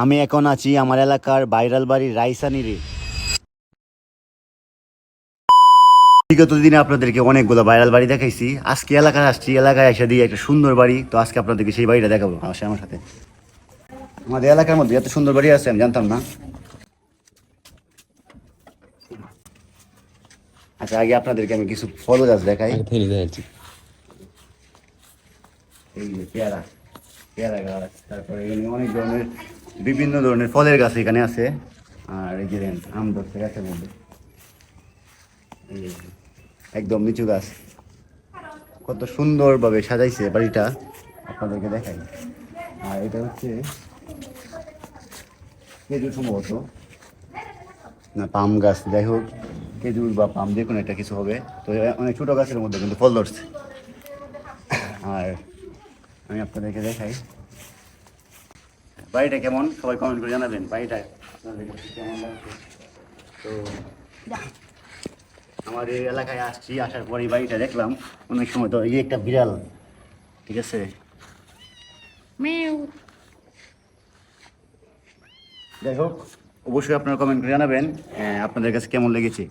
আমি এখন আছি আমার এলাকার ভাইরাল বাড়ি রাইসানিরে। বিগত দিনে আপনাদেরকে অনেকগুলো ভাইরাল বাড়ি দেখাইছি, আজকে এলাকায় আসছি, এলাকায় এসে দিয়ে একটা সুন্দর বাড়ি। তো আজকে আপনাদেরকে সেই বাড়িটা দেখাবো। আসে আমার সাথে। আমাদের এলাকার মধ্যে এত সুন্দর বাড়ি আছে আমি জানতাম না। আচ্ছা, আগে আপনাদেরকে আমি কিছু ফল গাছ দেখাই। এই যে পেয়ারা, পেয়ারা গাছ, তারপরে এখানে অনেক ধরনের বিভিন্ন ধরনের ফলের গাছ এখানে আছে। আর এই যে দেন আম ধরছে গাছের মধ্যে, এই যে একদম নিচু গাছ। কত সুন্দরভাবে সাজাইছে বাড়িটা, আপনাদেরকে দেখাই। আর এটা হচ্ছে খেজুর সম্ভবত, না পাম গাছ, যাই হোক খেজুর বা পাম যে কোনো একটা কিছু হবে। তো অনেক ছোটো গাছের মধ্যে কিন্তু ফল ধরছে। আর আমি আপনাদেরকে দেখাই বাড়িটা কেমন, সবাই কমেন্ট করে জানাবেন বাড়িটা আপনাদের কাছে কেমন লাগছে। তো আমার এই এলাকায় আসছি, আসার পর এই বাড়িটা দেখলাম। অনেক সময় তো এই একটা বিড়াল, ঠিক আছে, যাই হোক অবশ্যই আপনারা কমেন্ট করে জানাবেন আপনাদের কাছে কেমন লেগেছে।